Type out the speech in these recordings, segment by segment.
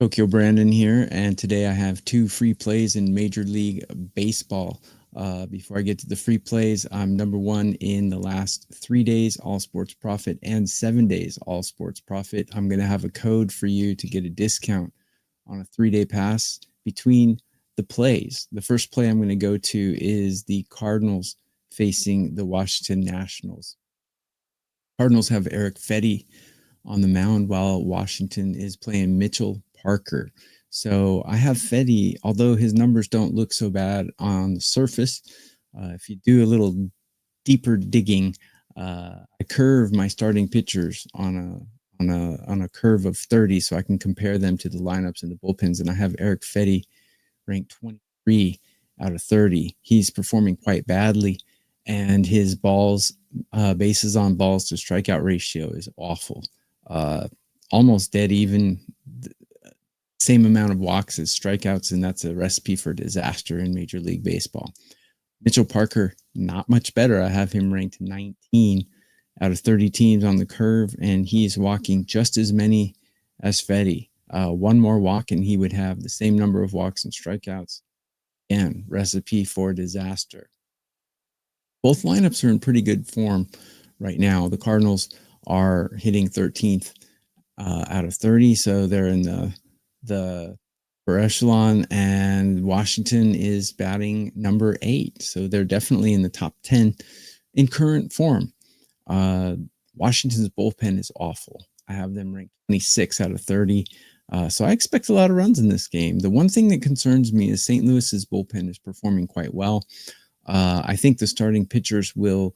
Tokyo Brandon here, and today I have two free plays in Major League Baseball. Before I get to the free plays, I'm number one in the last 3 days all sports profit and 7 days all sports profit. I'm going to have a code for you to get a discount on a 3-day pass between the plays. The first play I'm going to go to is the Cardinals facing the Washington Nationals. Cardinals have Eric Fetty on the mound while Washington is playing Mitchell Parker. So I have Fetty, although his numbers don't look so bad on the surface. If you do a little deeper digging, I curve my starting pitchers on a curve of 30, so I can compare them to the lineups and the bullpens. And I have Eric Fetty ranked 23 out of 30. He's performing quite badly, and his bases on balls to strikeout ratio is awful. Almost dead even, same amount of walks as strikeouts, and that's a recipe for disaster in Major League Baseball. Mitchell Parker, not much better. I have him ranked 19 out of 30 teams on the curve, and he's walking just as many as Fetty. One more walk, and he would have the same number of walks and strikeouts. Again, recipe for disaster. Both lineups are in pretty good form right now. The Cardinals are hitting 13th out of 30, so they're in the upper echelon, and Washington is batting number 8, so they're definitely in the top 10 in current form. Washington's bullpen is awful. I have them ranked 26 out of 30. So I expect a lot of runs in this game. The one thing that concerns me is St. Louis's bullpen is performing quite well. I think the starting pitchers will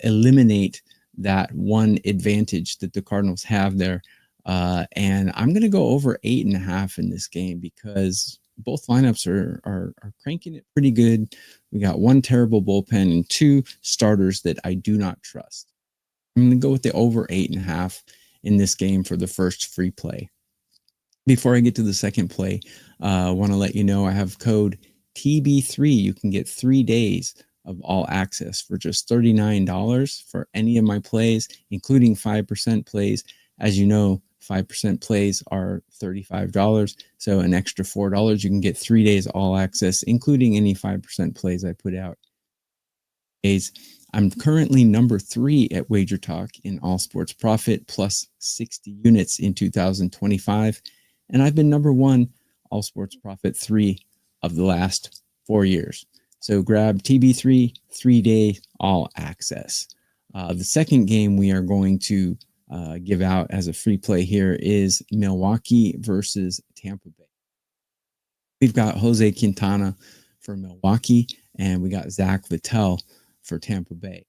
eliminate that one advantage that the Cardinals have there. And I'm going to go over 8.5 in this game because both lineups are cranking it pretty good. We got one terrible bullpen and two starters that I do not trust. I'm going to go with the over 8.5 in this game for the first free play. Before I get to the second play, I want to let you know I have code TB3. You can get 3 days of all access for just $39 for any of my plays, including 5% plays. As you know, 5% plays are $35. So an extra $4, you can get 3 days all access, including any 5% plays I put out. I'm currently number 3 at WagerTalk in all sports profit, plus 60 units in 2025. And I've been number 1 all sports profit 3 of the last 4 years. So grab TB3 3-day all access. The second game we are going to give out as a free play here is Milwaukee versus Tampa Bay. We've got Jose Quintana for Milwaukee, and we got Zach Littell for Tampa Bay.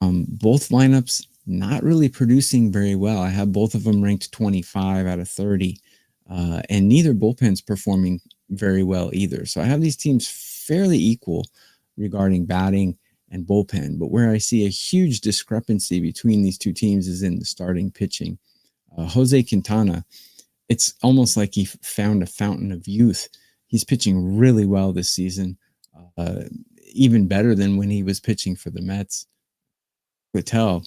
Both lineups not really producing very well. I have both of them ranked 25 out of 30, and neither bullpen's performing very well either. So I have these teams fairly equal regarding batting and bullpen, but where I see a huge discrepancy between these two teams is in the starting pitching. Jose Quintana, it's almost like he found a fountain of youth. He's pitching really well this season, even better than when he was pitching for the Mets. Littell,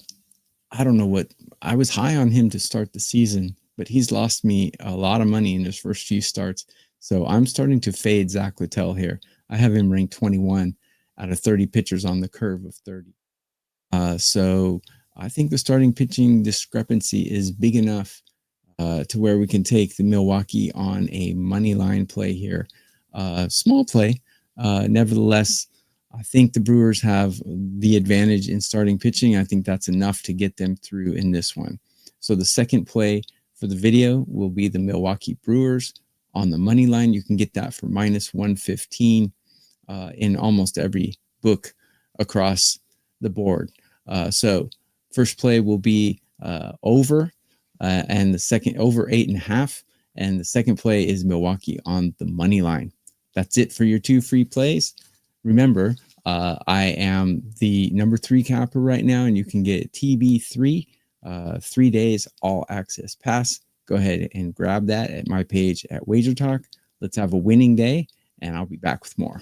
I don't know what, I was high on him to start the season, but he's lost me a lot of money in his first few starts. So I'm starting to fade Zach Littell here. I have him ranked 21 out of 30 pitchers on the curve of 30. So I think the starting pitching discrepancy is big enough to where we can take the Milwaukee on a money line play here. Small play. Nevertheless, I think the Brewers have the advantage in starting pitching. I think that's enough to get them through in this one. So the second play for the video will be the Milwaukee Brewers on the money line. You can get that for minus 115 in almost every book across the board. So first play will be over, and the second over 8.5, and the second play is Milwaukee on the money line. That's it for your 2 free plays. Remember, I am the number 3 capper right now, and you can get TB3, 3 days all access pass. Go ahead and grab that at my page at WagerTalk. Let's have a winning day, and I'll be back with more.